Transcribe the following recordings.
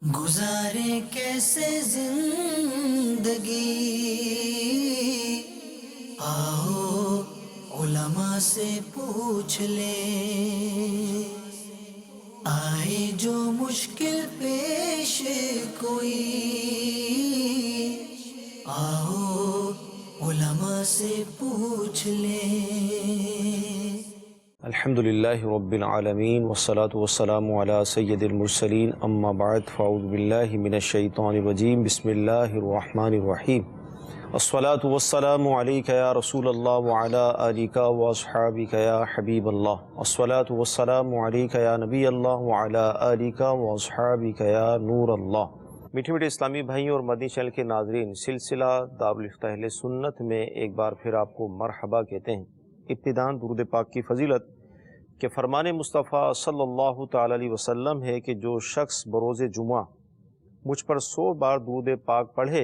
گزارے کیسے زندگی، آؤ علماء سے پوچھ لیں، آئے جو مشکل پیش کوئی، آؤ علماء سے پوچھ لیں۔ الحمدللہ رب العالمین والصلاة والسلام علی سید المرسلین، اما بعد فاعوذ باللہ من الشیطان الرجیم، بسم اللہ الرحمن الرحیم۔ الصلاة والسلام علیک یا رسول اللہ وعلی آلک واصحابک یا حبیب اللہ، الصلاة والسلام علیک یا نبی اللہ وعلی آلک واصحابک یا نور اللہ۔ میٹھے میٹھے اسلامی بھائیوں اور مدنی چینل کے ناظرین، سلسلہ دارالفتہ اہل سنت میں ایک بار پھر آپ کو مرحبا کہتے ہیں۔ ابتداءً درود پاک کی فضیلت کہ فرمان مصطفیٰ صلی اللہ تعالی علیہ وسلم ہے کہ جو شخص بروز جمعہ مجھ پر 100 بار درود پاک پڑھے،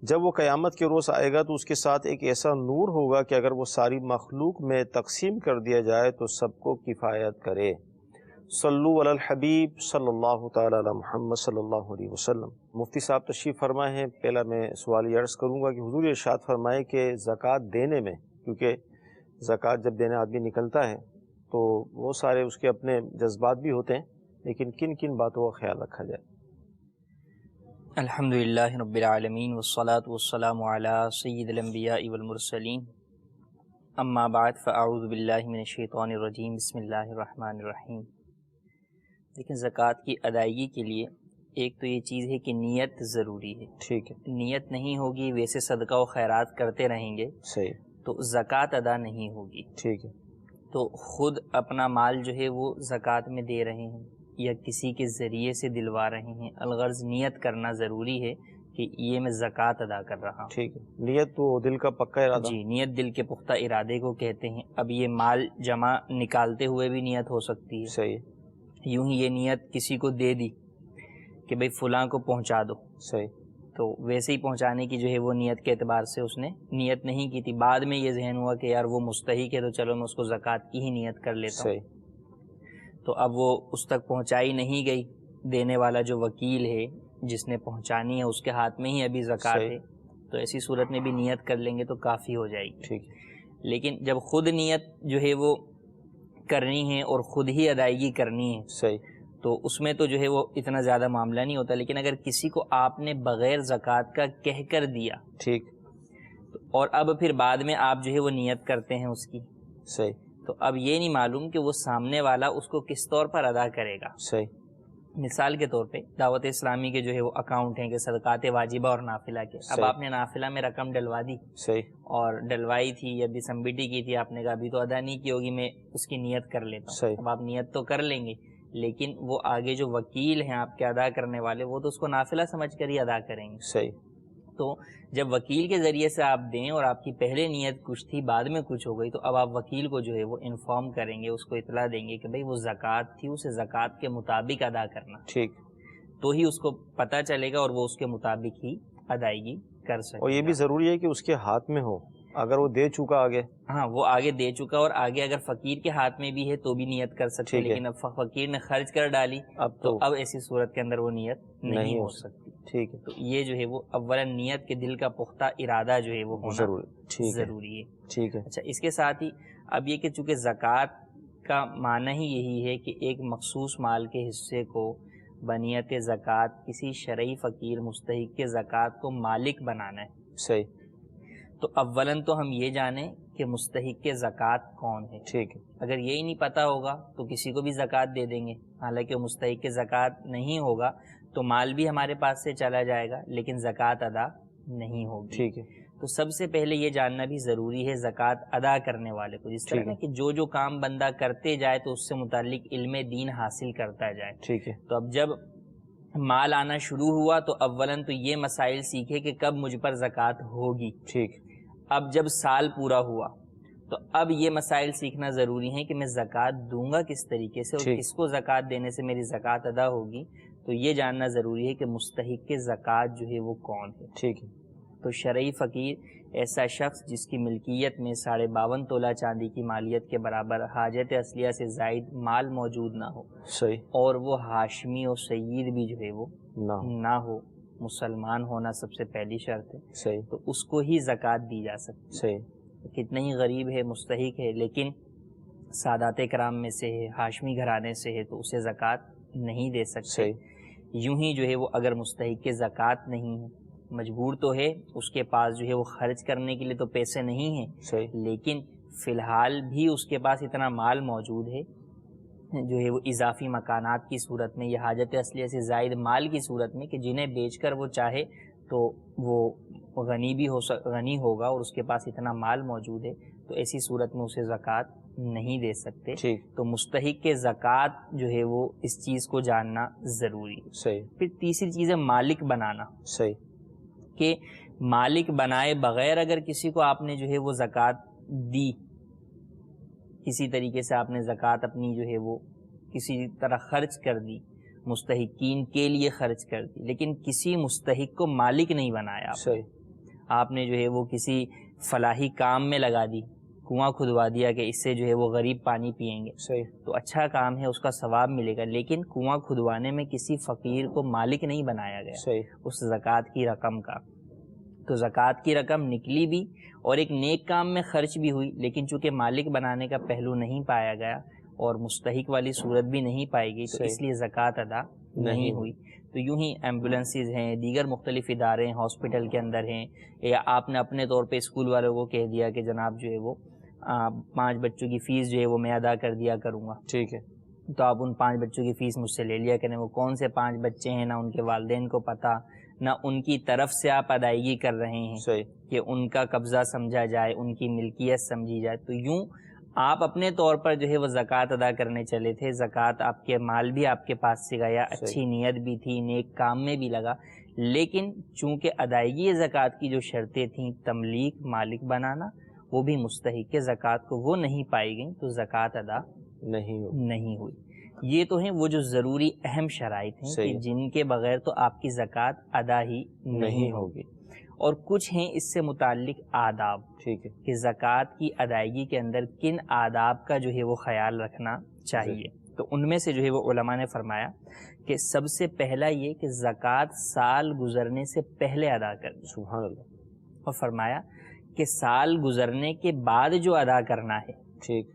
جب وہ قیامت کے روز آئے گا تو اس کے ساتھ ایک ایسا نور ہوگا کہ اگر وہ ساری مخلوق میں تقسیم کر دیا جائے تو سب کو کفایت کرے۔ صلو علی الحبیب صلی اللہ تعالی علی محمد صلی اللہ علیہ وسلم۔ مفتی صاحب تشریف فرمائے ہیں۔ پہلا میں سوال یہ عرض کروں گا کہ حضور ارشاد فرمائے کہ زکوٰۃ دینے میں، کیونکہ زکوٰۃ جب دینے آدمی نکلتا ہے تو وہ سارے اس کے اپنے جذبات بھی ہوتے ہیں، لیکن کن کن باتوں کا خیال رکھا جائے؟ الحمدللہ رب العالمین والصلاة والسلام علی سید الانبیاء والمرسلین، اما بعد فاعوذ باللہ من الشیطان الرجیم، بسم اللہ الرحمن الرحیم۔ لیکن زکوٰۃ کی ادائیگی کے لیے ایک تو یہ چیز ہے کہ نیت ضروری ہے۔ ٹھیک ہے، نیت نہیں ہوگی، ویسے صدقہ و خیرات کرتے رہیں گے صحیح، تو زکوٰۃ ادا نہیں ہوگی۔ ٹھیک ہے، تو خود اپنا مال جو ہے وہ زکوٰۃ میں دے رہے ہیں یا کسی کے ذریعے سے دلوا رہے ہیں، الغرض نیت کرنا ضروری ہے کہ یہ میں زکوٰۃ ادا کر رہا ہوں۔ ٹھیک ہے، نیت تو دل کا پکا ارادہ۔ جی، نیت دل کے پختہ ارادے کو کہتے ہیں۔ اب یہ مال جمع نکالتے ہوئے بھی نیت ہو سکتی ہے، صحیح، یوں ہی یہ نیت کسی کو دے دی کہ بھئی فلاں کو پہنچا دو، صحیح، تو ویسے ہی پہنچانے کی جو ہے وہ نیت کے اعتبار سے اس نے نیت نہیں کی تھی، بعد میں یہ ذہن ہوا کہ یار وہ مستحق ہے تو چلو میں اس کو زکوٰۃ کی ہی نیت کر لیتا ہوں، صحیح، تو اب وہ اس تک پہنچائی نہیں گئی، دینے والا جو وکیل ہے جس نے پہنچانی ہے اس کے ہاتھ میں ہی ابھی زکوٰۃ ہے، تو ایسی صورت میں بھی نیت کر لیں گے تو کافی ہو جائے گی۔ ٹھیک، لیکن جب خود نیت جو ہے وہ کرنی ہے اور خود ہی ادائیگی کرنی ہے صحیح، تو اس میں تو جو ہے وہ اتنا زیادہ معاملہ نہیں ہوتا، لیکن اگر کسی کو آپ نے بغیر زکوٰۃ کا کہہ کر دیا ٹھیک، اور اب پھر بعد میں آپ جو ہے وہ نیت کرتے ہیں اس کی، صحیح، تو اب یہ نہیں معلوم کہ وہ سامنے والا اس کو کس طور پر ادا کرے گا۔ صحیح، مثال کے طور پہ دعوت اسلامی کے جو ہے وہ اکاؤنٹ ہیں کہ صدقات واجبہ اور نافلہ کے، اب صحیح، آپ نے نافلہ میں رقم ڈلوا دی صحیح، اور ڈلوائی تھی یا بھی سمبٹی کی تھی، آپ نے کہا ابھی تو ادا نہیں کی ہوگی، میں اس کی نیت کر لیتا ہوں۔ صحیح، اب آپ نیت تو کر لیں گے لیکن وہ آگے جو وکیل ہیں آپ کے ادا کرنے والے، وہ تو اس کو نافلہ سمجھ کر ہی ادا کریں گے۔ صحیح، تو جب وکیل کے ذریعے سے آپ دیں اور آپ کی پہلے نیت کچھ تھی بعد میں کچھ ہو گئی، تو اب آپ وکیل کو جو ہے وہ انفارم کریں گے، اس کو اطلاع دیں گے کہ بھئی وہ زکوٰۃ تھی، اسے زکوٰۃ کے مطابق ادا کرنا، ٹھیک، تو ہی اس کو پتہ چلے گا اور وہ اس کے مطابق ہی ادائیگی کر سکے گا۔ اور یہ بھی ضروری ہے کہ اس کے ہاتھ میں ہو، اگر وہ دے چکا آگے، ہاں وہ آگے دے چکا اور آگے اگر فقیر کے ہاتھ میں بھی ہے تو بھی نیت کر سکتے، ٹھیک ہے، لیکن اب فقیر نے خرچ کر ڈالی اب تو اب ایسی صورت کے اندر وہ نیت نہیں ہو سکتی۔ ٹھیک ہے، تو یہ جو ہے وہ اولا نیت کے دل کا پختہ ارادہ جو ہے وہ ہونا ضروری ہے۔ ٹھیک ہے، اچھا، اس کے ساتھ ہی اب یہ کہ چونکہ زکوٰۃ کا معنی ہی یہی ہے کہ ایک مخصوص مال کے حصے کو بنیت زکوٰۃ کسی شرعی فقیر مستحق کے زکوٰۃ کو مالک بنانا ہے، صحیح، تو اولاً تو ہم یہ جانیں کہ مستحق کے زکوٰۃ کون ہے۔ ٹھیک ہے، اگر یہی نہیں پتہ ہوگا تو کسی کو بھی زکوٰۃ دے دیں گے، حالانکہ مستحق کے زکوٰۃ نہیں ہوگا تو مال بھی ہمارے پاس سے چلا جائے گا لیکن زکوٰۃ ادا نہیں ہوگی۔ ٹھیک ہے، تو سب سے پہلے یہ جاننا بھی ضروری ہے زکوٰۃ ادا کرنے والے کو، جس طرح نا کہ جو کام بندہ کرتے جائے تو اس سے متعلق علم دین حاصل کرتا جائے۔ ٹھیک ہے، تو اب جب مال آنا شروع ہوا تو اولاً تو یہ مسائل سیکھے کہ کب مجھ پر زکوٰۃ ہوگی۔ ٹھیک، اب جب سال پورا ہوا تو اب یہ مسائل سیکھنا ضروری ہے کہ میں زکوٰۃ دوں گا کس طریقے سے اور کس کو زکوٰۃ دینے سے میری زکوٰۃ ادا ہوگی، تو یہ جاننا ضروری ہے کہ مستحق کے زکوٰۃ جو ہے وہ کون ہے۔ ٹھیک ہے، تو شرعی فقیر ایسا شخص جس کی ملکیت میں 52.5 تولہ چاندی کی مالیت کے برابر حاجت اصلیہ سے زائد مال موجود نہ ہو، صحیح، اور وہ ہاشمی اور سید بھی جو ہے وہ نہ ہو، مسلمان ہونا سب سے پہلی شرط ہے، صحیح، تو اس کو ہی زکوٰۃ دی جا سکتی ہے۔ صحیح، کتنا ہی غریب ہے، مستحق ہے، لیکن سادات کرام میں سے ہے، ہاشمی گھرانے سے ہے، تو اسے زکوٰۃ نہیں دے سکتے۔ صحیح، یوں ہی جو ہے وہ اگر مستحق کے زکوٰۃ نہیں ہے، مجبور تو ہے، اس کے پاس جو ہے وہ خرچ کرنے کے لیے تو پیسے نہیں ہیں، صحیح، لیکن فی الحال بھی اس کے پاس اتنا مال موجود ہے جو ہے وہ اضافی مکانات کی صورت میں یا حاجت اصلیہ سے زائد مال کی صورت میں کہ جنہیں بیچ کر وہ چاہے تو وہ غنی ہوگا، اور اس کے پاس اتنا مال موجود ہے، تو ایسی صورت میں اسے زکوٰۃ نہیں دے سکتے۔ ٹھیک، تو مستحق کے زکوٰۃ جو ہے وہ اس چیز کو جاننا ضروری ہے۔ صحیح، پھر تیسری چیز ہے مالک بنانا، صحیح، کہ مالک بنائے بغیر اگر کسی کو آپ نے جو ہے وہ زکوٰۃ دی، کسی طریقے سے آپ نے زکوٰۃ اپنی جو ہے وہ کسی طرح خرچ کر دی، مستحقین کے لیے خرچ کر دی، لیکن کسی مستحق کو مالک نہیں بنایا آپ نے جو ہے وہ کسی فلاحی کام میں لگا دی، کنواں کھدوا دیا کہ اس سے جو ہے وہ غریب پانی پئیں گے، صحیح، تو اچھا کام ہے، اس کا ثواب ملے گا، لیکن کنواں کھدوانے میں کسی فقیر کو مالک نہیں بنایا گیا صحیح، اس زکوٰۃ کی رقم کا۔ تو زکوٰۃ کی رقم نکلی بھی اور ایک نیک کام میں خرچ بھی ہوئی، لیکن چونکہ مالک بنانے کا پہلو نہیں پایا گیا اور مستحق والی صورت بھی نہیں پائی گئی، تو اس لیے زکوٰۃ ادا نہیں ہوئی۔ تو یوں ہی ایمبولینسز ہیں، دیگر مختلف ادارے ہیں، ہاسپٹل کے اندر ہیں، یا آپ نے اپنے طور پہ اسکول والوں کو کہہ دیا کہ جناب جو ہے وہ 5 بچوں کی فیس جو ہے وہ میں ادا کر دیا کروں گا، ٹھیک ہے، تو آپ ان 5 بچوں کی فیس مجھ سے لے لیا کریں۔ وہ کون سے 5 بچے ہیں، نہ ان کے والدین کو پتہ، نہ ان کی طرف سے آپ ادائیگی کر رہے ہیں صحیح، کہ ان کا قبضہ سمجھا جائے، ان کی ملکیت سمجھی جائے۔ تو یوں آپ اپنے طور پر جو ہے وہ زکوٰۃ ادا کرنے چلے تھے، زکوٰۃ آپ کے مال بھی آپ کے پاس سے گیا، اچھی نیت بھی تھی، نیک کام میں بھی لگا، لیکن چونکہ ادائیگی زکوٰۃ کی جو شرطیں تھیں، تملیک، مالک بنانا، وہ بھی مستحق کے زکوٰۃ کو وہ نہیں پائی گئیں، تو زکوٰۃ ادا نہیں ہوئی۔ یہ تو ہیں وہ جو ضروری اہم شرائط ہیں کہ جن کے بغیر تو آپ کی زکوٰۃ ادا ہی نہیں ہوگی، اور کچھ ہیں اس سے متعلق آداب، ٹھیک ہے، کہ زکوٰۃ کی ادائیگی کے اندر کن آداب کا جو ہے وہ خیال رکھنا چاہیے۔ تو ان میں سے جو ہے وہ علماء نے فرمایا کہ سب سے پہلا یہ کہ زکوٰۃ سال گزرنے سے پہلے ادا کرنی، سبحان اللہ، اور فرمایا کہ سال گزرنے کے بعد جو ادا کرنا ہے، ٹھیک،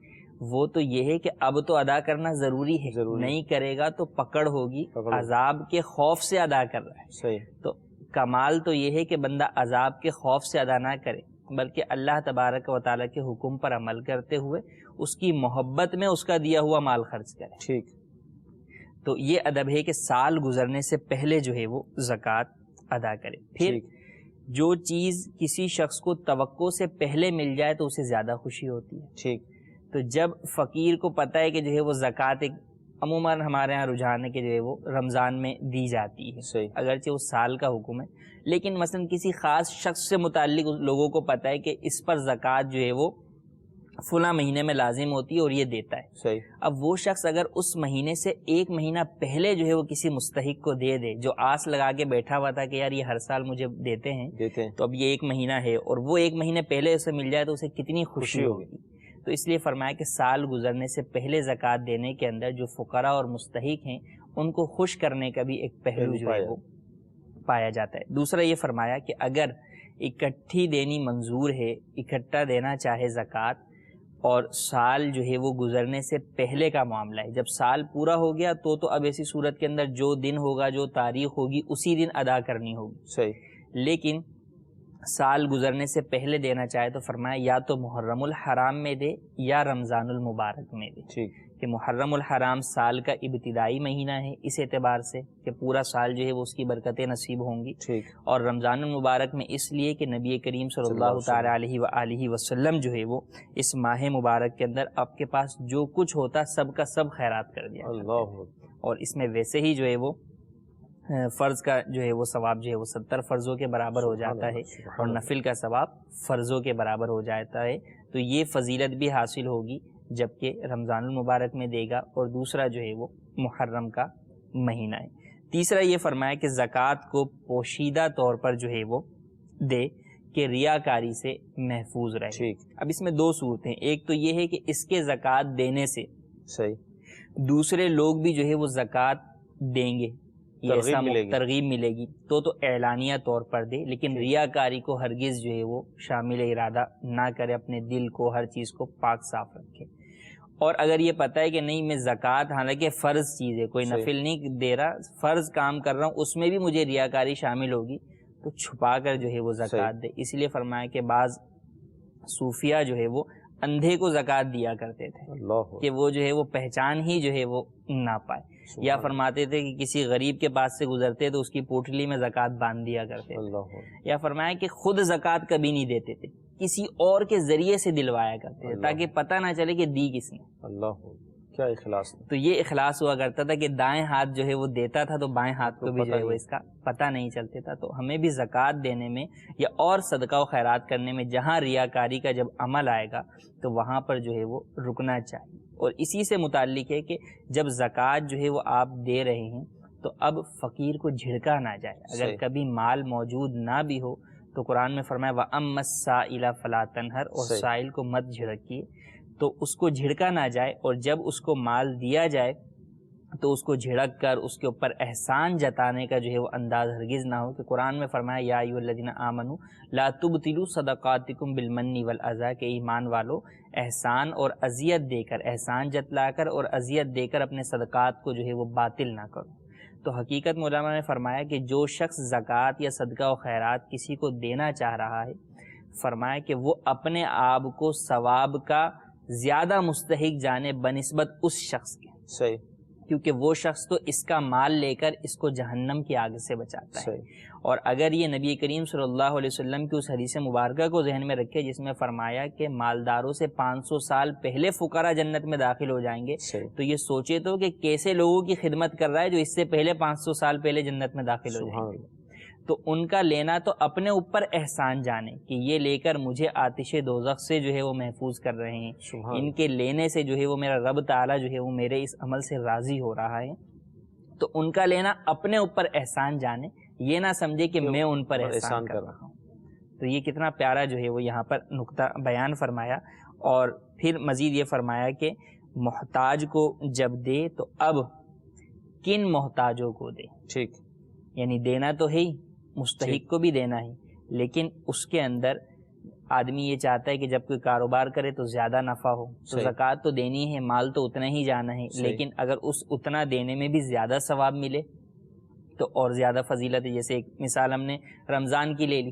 وہ تو یہ ہے کہ اب تو ادا کرنا ضروری ہے، نہیں کرے گا تو پکڑ ہوگی، عذاب کے خوف سے ادا کر رہا ہے۔ صحیح، تو کمال تو یہ ہے کہ بندہ عذاب کے خوف سے ادا نہ کرے، بلکہ اللہ تبارک و تعالیٰ کے حکم پر عمل کرتے ہوئے اس کی محبت میں اس کا دیا ہوا مال خرچ کرے۔ ٹھیک، تو یہ ادب ہے کہ سال گزرنے سے پہلے جو ہے وہ زکوٰۃ ادا کرے۔ پھر جو چیز کسی شخص کو توقع سے پہلے مل جائے تو اسے زیادہ خوشی ہوتی ہے۔ ٹھیک، تو جب فقیر کو پتہ ہے کہ جو ہے وہ زکوٰۃ عموماً ہمارے ہاں رجحان ہے کہ جو ہے وہ رمضان میں دی جاتی ہے، اگرچہ وہ سال کا حکم ہے، لیکن مثلا کسی خاص شخص سے متعلق لوگوں کو پتہ ہے کہ اس پر زکوٰۃ جو ہے وہ فلاں مہینے میں لازم ہوتی ہے اور یہ دیتا ہے۔ صحیح، اب وہ شخص اگر اس مہینے سے 1 مہینہ پہلے جو ہے وہ کسی مستحق کو دے دے، جو آس لگا کے بیٹھا ہوا تھا کہ یار یہ ہر سال مجھے دیتے ہیں تو اب یہ 1 مہینہ ہے، اور وہ 1 مہینے پہلے اسے مل جائے تو اسے کتنی خوشی ہوگی۔ تو اس لیے فرمایا کہ سال گزرنے سے پہلے زکوٰۃ دینے کے اندر جو فقراء اور مستحق ہیں ان کو خوش کرنے کا بھی ایک پہلو جو ہے وہ پایا جاتا ہے۔ دوسرا یہ فرمایا کہ اگر اکٹھی دینی منظور ہے، اکٹھا دینا چاہے زکوٰۃ، اور سال جو ہے وہ گزرنے سے پہلے کا معاملہ ہے، جب سال پورا ہو گیا تو اب ایسی صورت کے اندر جو دن ہوگا، جو تاریخ ہوگی، اسی دن ادا کرنی ہوگی۔ صحیح، لیکن سال گزرنے سے پہلے دینا چاہے تو فرمایا یا تو محرم الحرام میں دے یا رمضان المبارک میں دے۔ ٹھیک، کہ محرم الحرام سال کا ابتدائی مہینہ ہے اس اعتبار سے کہ پورا سال جو ہے وہ اس کی برکتیں نصیب ہوں گی، ٹھیک، اور رمضان المبارک میں اس لیے کہ نبی کریم صلی اللہ تعالی علیہ وآلہ وسلم جو ہے وہ اس ماہ مبارک کے اندر آپ کے پاس جو کچھ ہوتا سب کا سب خیرات کر دیا، اللہ، اور اس میں ویسے ہی جو ہے وہ فرض کا جو ہے وہ ثواب جو ہے وہ 70 فرضوں کے برابر ہو جاتا ہے، اور نفل کا ثواب فرضوں کے برابر ہو جاتا ہے۔ تو یہ فضیلت بھی حاصل ہوگی جبکہ رمضان المبارک میں دے گا، اور دوسرا جو ہے وہ محرم کا مہینہ ہے۔ تیسرا یہ فرمایا کہ زکوٰۃ کو پوشیدہ طور پر جو ہے وہ دے، کہ ریاکاری سے محفوظ رہے. ٹھیک. اب اس میں دو صورتیں، ایک تو یہ ہے کہ اس کے زکوٰۃ دینے سے صحیح دوسرے لوگ بھی جو ہے وہ زکوٰۃ دیں گے، یہ ایسا ترغیب ملے گی تو اعلانیہ طور پر دے، لیکن ریاکاری کو ہرگز جو ہے وہ شامل ارادہ نہ کرے، اپنے دل کو ہر چیز کو پاک صاف رکھے. اور اگر یہ پتہ ہے کہ نہیں میں زکوٰۃ حالانکہ فرض چیز ہے، کوئی نفل نہیں دے رہا، فرض کام کر رہا ہوں، اس میں بھی مجھے ریاکاری شامل ہوگی، تو چھپا کر جو ہے وہ زکوٰۃ دے. اس لیے فرمایا کہ بعض صوفیہ جو ہے وہ اندھے کو زکوٰۃ دیا کرتے تھے کہ وہ جو ہے وہ پہچان ہی جو ہے وہ نہ پائے، یا فرماتے تھے کہ کسی غریب کے پاس سے گزرتے تو اس کی پوٹلی میں زکوٰۃ باندھ دیا کرتے تھے، یا فرمایا کہ خود زکوٰۃ کبھی نہیں دیتے تھے، کسی اور کے ذریعے سے دلوایا کرتے تھے تاکہ پتہ نہ چلے کہ دی کس نے. اللہ کیا اخلاص. تو یہ اخلاص ہوا کرتا تھا کہ دائیں ہاتھ جو ہے وہ دیتا تھا تو بائیں ہاتھ کو بھی جو ہے وہ اس کا پتہ نہیں چلتا تھا. تو ہمیں بھی زکوٰۃ دینے میں یا اور صدقہ و خیرات کرنے میں جہاں ریاکاری کا جب عمل آئے گا تو وہاں پر جو ہے وہ رکنا چاہیے. اور اسی سے متعلق ہے کہ جب زکوٰۃ جو ہے وہ آپ دے رہے ہیں تو اب فقیر کو جھڑکا نہ جائے. اگر کبھی مال موجود نہ بھی ہو تو قرآن میں فرمایا وَأَمَّ السَّائِلَ فَلَا تَنْهَرْ، اور سائل کو مت جھڑکیے، تو اس کو جھڑکا نہ جائے. اور جب اس کو مال دیا جائے تو اس کو جھڑک کر اس کے اوپر احسان جتانے کا جو ہے وہ انداز ہرگز نہ ہو، کہ قرآن میں فرمایا یا ایھا الذین آمنوا لا تبطلوا صدقاتکم بالمن والاذی، کہ ایمان والو احسان اور اذیت دے کر، احسان جتلا کر اور اذیت دے کر اپنے صدقات کو جو ہے وہ باطل نہ کرو. تو حقیقت میں علماء نے فرمایا کہ جو شخص زکوٰۃ یا صدقہ و خیرات کسی کو دینا چاہ رہا ہے، فرمایا کہ وہ اپنے آپ کو ثواب کا زیادہ مستحق جانے بنسبت اس شخص کے. صحیح. کیونکہ وہ شخص تو اس کا مال لے کر اس کو جہنم کی آگ سے بچاتا ہے. اور اگر یہ نبی کریم صلی اللہ علیہ وسلم کی اس حدیث مبارکہ کو ذہن میں رکھے جس میں فرمایا کہ مالداروں سے 500 سال پہلے فقراء جنت میں داخل ہو جائیں گے، تو یہ سوچے تو کہ کیسے لوگوں کی خدمت کر رہا ہے جو اس سے پہلے 500 سال پہلے جنت میں داخل ہو جائیں گے. تو ان کا لینا تو اپنے اوپر احسان جانے کہ یہ لے کر مجھے آتش دوزخ سے جو ہے وہ محفوظ کر رہے ہیں، ان کے لینے سے جو ہے وہ میرا رب تعالیٰ جو ہے وہ میرے اس عمل سے راضی ہو رہا ہے. تو ان کا لینا اپنے اوپر احسان جانے، یہ نہ سمجھے کہ میں ان پر احسان کر رہا ہوں. تو یہ کتنا پیارا جو ہے وہ یہاں پر نقطہ بیان فرمایا. اور پھر مزید یہ فرمایا کہ محتاج کو جب دے تو اب کن محتاجوں کو دے. ٹھیک. یعنی دینا تو ہے ہی، مستحق کو بھی دینا ہے، لیکن اس کے اندر آدمی یہ چاہتا ہے کہ جب کوئی کاروبار کرے تو زیادہ نفع ہو، تو زکوٰۃ تو دینی ہے، مال تو اتنا ہی جانا ہے، لیکن اگر اس اتنا دینے میں بھی زیادہ ثواب ملے تو اور زیادہ فضیلت ہے. جیسے ایک مثال ہم نے رمضان کی لے لی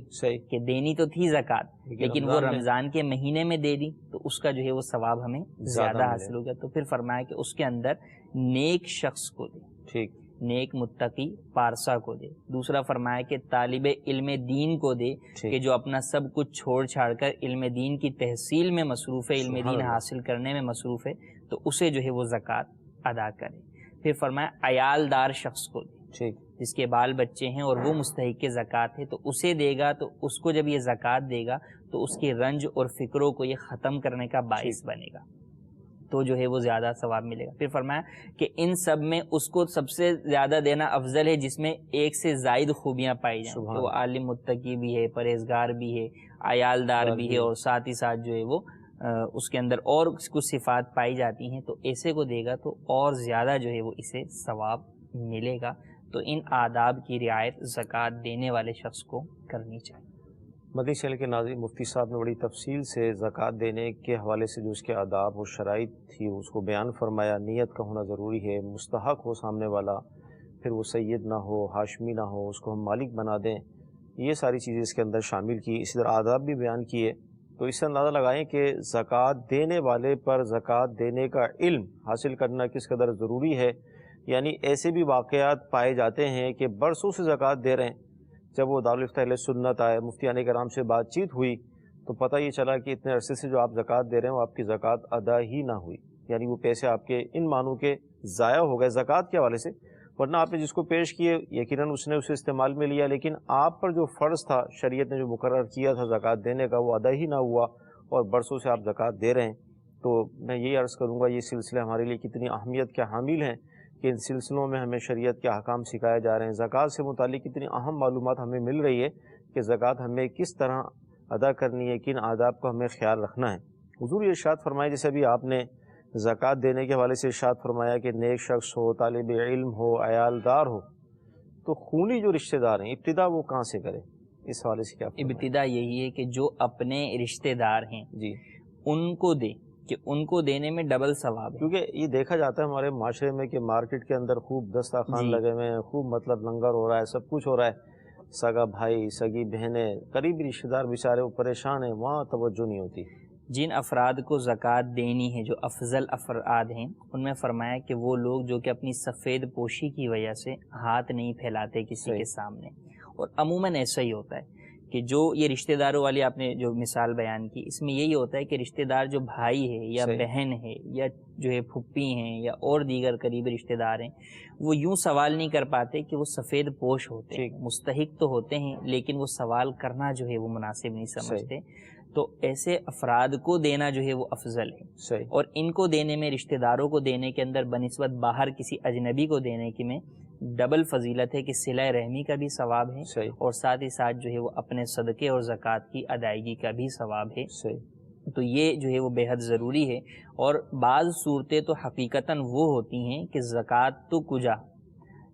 کہ دینی تو تھی زکوٰۃ، لیکن وہ رمضان کے مہینے میں دے دی تو اس کا جو ہے وہ ثواب ہمیں زیادہ حاصل ہو گیا. تو پھر فرمایا کہ اس کے اندر نیک شخص کو دے. ٹھیک. نیک متقی پارسا کو دے. دوسرا فرمایا کہ طالب علم دین کو دے کہ جو اپنا سب کچھ چھوڑ چھاڑ کر علم دین کی تحصیل میں مصروف ہے، علم دین حاصل کرنے میں مصروف ہے، تو اسے جو ہے وہ زکوٰۃ ادا کرے. پھر فرمایا عیال دار شخص کو دے، جس کے بال بچے ہیں اور وہ مستحق زکوٰۃ ہے، تو اسے دے گا. تو اس کو جب یہ زکوٰۃ دے گا تو اس کے رنج اور فکروں کو یہ ختم کرنے کا باعث بنے گا، تو جو ہے وہ زیادہ ثواب ملے گا. پھر فرمایا کہ ان سب میں اس کو سب سے زیادہ دینا افضل ہے جس میں ایک سے زائد خوبیاں پائی جائیں، کہ وہ عالم متقی بھی ہے، پرہیزگار بھی ہے، عیال دار بھی ہے، اور ساتھ ہی ساتھ جو ہے وہ اس کے اندر اور کچھ صفات پائی جاتی ہیں، تو ایسے کو دے گا تو اور زیادہ جو ہے وہ اسے ثواب ملے گا. تو ان آداب کی رعایت زکوٰۃ دینے والے شخص کو کرنی چاہیے. مدنی چینل کے ناظرین، مفتی صاحب نے بڑی تفصیل سے زکوٰۃ دینے کے حوالے سے جو اس کے آداب اور شرائط تھی اس کو بیان فرمایا. نیت کا ہونا ضروری ہے، مستحق ہو سامنے والا، پھر وہ سید نہ ہو، ہاشمی نہ ہو، اس کو ہم مالک بنا دیں، یہ ساری چیزیں اس کے اندر شامل کی. اسی طرح آداب بھی بیان کیے. تو اس سے اندازہ لگائیں کہ زکوٰۃ دینے والے پر زکوٰۃ دینے کا علم حاصل کرنا کس قدر ضروری ہے. یعنی ایسے بھی واقعات پائے جاتے ہیں کہ برسوں سے زکوٰۃ دے رہے ہیں. جب وہ دارالفتہ اہل سنت آئے، مفتیان کرام سے بات چیت ہوئی تو پتہ یہ چلا کہ اتنے عرصے سے جو آپ زکوٰۃ دے رہے ہیں وہ آپ کی زکوٰۃ ادا ہی نہ ہوئی. یعنی وہ پیسے آپ کے ان معنوں کے ضائع ہو گئے زکوٰۃ کے حوالے سے، ورنہ آپ نے جس کو پیش کیے یقیناً اس نے اسے استعمال میں لیا، لیکن آپ پر جو فرض تھا شریعت نے جو مقرر کیا تھا زکوٰۃ دینے کا وہ ادا ہی نہ ہوا، اور برسوں سے آپ زکوٰۃ دے رہے ہیں. تو میں یہی عرض کروں گا یہ سلسلے ہمارے لیے کتنی اہمیت کے حامل ہیں کہ ان سلسلوں میں ہمیں شریعت کے احکام سکھائے جا رہے ہیں. زکوٰۃ سے متعلق کتنی اہم معلومات ہمیں مل رہی ہے کہ زکوٰۃ ہمیں کس طرح ادا کرنی ہے، کن آداب کا ہمیں خیال رکھنا ہے۔ حضور یہ ارشاد فرمائے، جیسے ابھی آپ نے زکوٰۃ دینے کے حوالے سے ارشاد فرمایا کہ نیک شخص ہو، طالب علم ہو، عیالدار ہو، تو خونی جو رشتہ دار ہیں ابتدا وہ کہاں سے کرے؟ اس حوالے سے کیا فرمائیں؟ ابتدا یہی ہے کہ جو اپنے رشتہ دار ہیں جی، ان کو دے، کہ ان کو دینے میں ڈبل ثواب ہے۔ کیونکہ یہ دیکھا جاتا ہے ہمارے معاشرے میں کہ مارکیٹ کے اندر خوب دسترخوان جی لگے ہوئے ہیں، خوب مطلب لنگر ہو رہا ہے، سب کچھ ہو رہا ہے، سگا بھائی، سگی بہنیں، قریبی رشتہ دار بیچارے وہ پریشان ہیں، وہاں توجہ نہیں ہوتی۔ جن افراد کو زکوٰۃ دینی ہے، جو افضل افراد ہیں، ان میں فرمایا کہ وہ لوگ جو کہ اپنی سفید پوشی کی وجہ سے ہاتھ نہیں پھیلاتے کسی کے سامنے، اور عموماً ایسا ہی ہوتا ہے کہ جو یہ رشتہ داروں والی آپ نے جو مثال بیان کی، اس میں یہی ہوتا ہے کہ رشتہ دار جو بھائی ہے یا بہن ہے یا جو ہے پھپھی ہیں یا اور دیگر قریبی رشتہ دار ہیں، وہ یوں سوال نہیں کر پاتے کہ وہ سفید پوش ہوتے ہیں، مستحق تو ہوتے ہیں لیکن وہ سوال کرنا جو ہے وہ مناسب نہیں سمجھتے، تو ایسے افراد کو دینا جو ہے وہ افضل ہے۔ اور ان کو دینے میں، رشتہ داروں کو دینے کے اندر بنسبت باہر کسی اجنبی کو دینے کی میں ڈبل فضیلت ہے کہ صلہ رحمی کا بھی ثواب ہے اور ساتھ ہی ساتھ جو ہے وہ اپنے صدقے اور زکوٰۃ کی ادائیگی کا بھی ثواب ہے۔ تو یہ جو ہے وہ بے حد ضروری ہے۔ اور بعض صورتیں تو حقیقتاً وہ ہوتی ہیں کہ زکوٰۃ تو کجا،